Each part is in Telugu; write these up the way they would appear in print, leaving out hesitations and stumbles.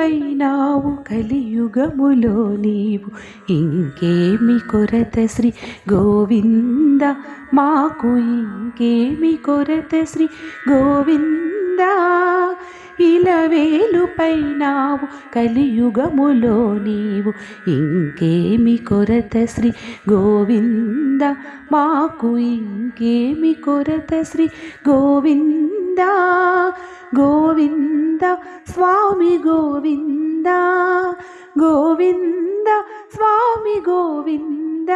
వేలుపైనావు కలియుగములో నీవు ఇంకేమి కొరత శ్రీ గోవింద మాకు ఇంకేమి కొరత శ్రీ గోవింద ఇలవేలుపైనావు కలియుగములో నీవు ఇంకేమి కొరత శ్రీ గోవింద మాకు ఇంకేమి కొరత శ్రీ గోవింద గోవింద స్వామి గోవింద గోవింద స్వామి గోవింద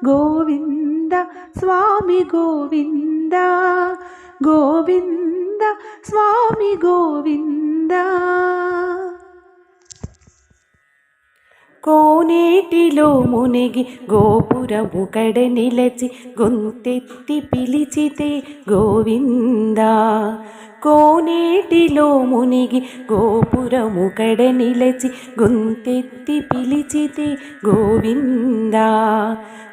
గోవింద స్వామి గోవింద గోవింద స్వామి గోవింద కోనేటిలో మునిగి గోపురము కడ నిలచి గొంతెత్తి పిలిచితే గోవిందా కోనేటిలో మునిగి గోపురము కడ నిలచి గొంతెత్తి పిలిచితే గోవిందా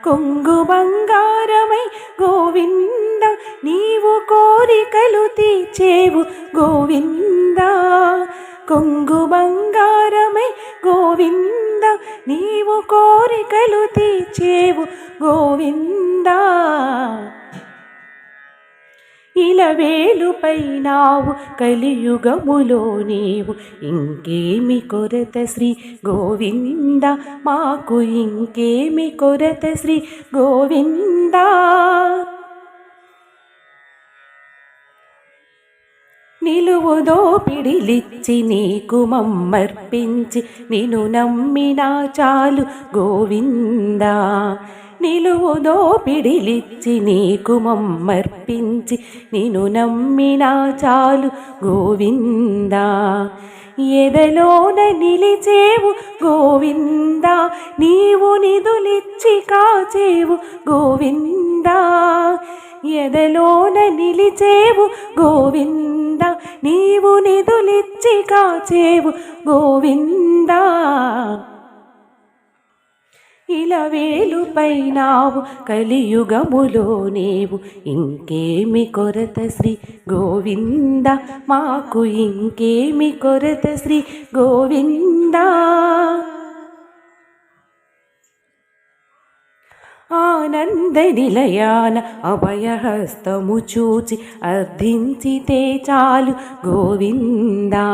కొంగు బంగారమై గోవింద నీవు కోరికలు తీర్చేవు గోవిందా కొంగు బంగారమై గోవింద నీవు కోరికలు తీర్చేవు గోవిందా ఇలవేలుపైనావు కలియుగములో నీవు ఇంకేమి కొరత శ్రీ గోవింద మాకు ఇంకేమి కొరత శ్రీ గోవిందా నిలువుదో పిడిలిచ్చి నీకు మమ్మర్పించి నిన్ను నమ్మినా చాలు గోవిందా నిలువుదో పిడిలిచ్చి నీకు మమ్మర్పించి నిన్ను నమ్మినా చాలు గోవిందా ఎదలోన నిలిచేవు గోవిందా నీవు నిధులిచ్చి కాచేవు గోవిందా ఎదలోన నిలిచేవు గోవిందా నీవు నిధులిచ్చి కాచేవు గోవిందా ఇలవేలుపైనావు కలియుగములో నీవు ఇంకేమి కొరత శ్రీ గోవింద మాకు ఇంకేమి కొరత శ్రీ గోవిందా ఆనంద నిలయాన అభయహస్తము చూచి అర్థించితే చాలు గోవిందా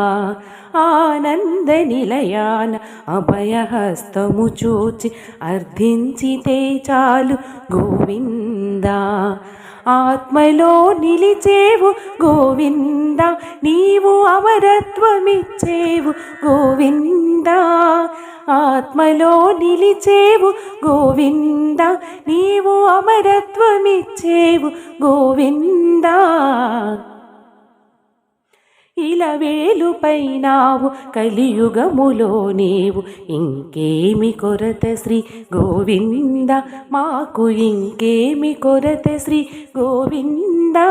ఆనంద నిలయాన అభయహస్తము చూచి అర్థించితే చాలు గోవిందా ఆత్మలో నిలిచేవు గోవిందా నీవు అమరత్వమిచ్చేవు గోవిందా ఆత్మలో నిలిచేవు గోవిందా నీవు అమరత్వమిచ్చేవు గోవిందా ఇలవేలుపైనావు కలియుగములో నీవు ఇంకేమి కొరత శ్రీ గోవింద మాకు ఇంకేమి కొరత శ్రీ గోవిందా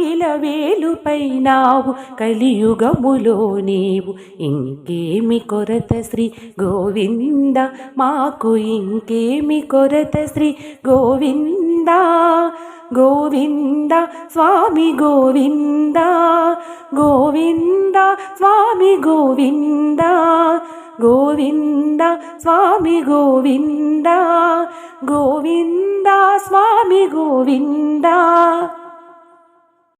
ఇలవేలుపైనావు కలియుగములో నీవు ఇంకేమి కొరత శ్రీ గోవింద మాకు ఇంకేమి కొరత శ్రీ గోవిందా గోవింద స్వామి గోవింద గోవింద స్వామి గోవింద గోవింద స్వామి గోవింద గోవింద స్వామి గోవింద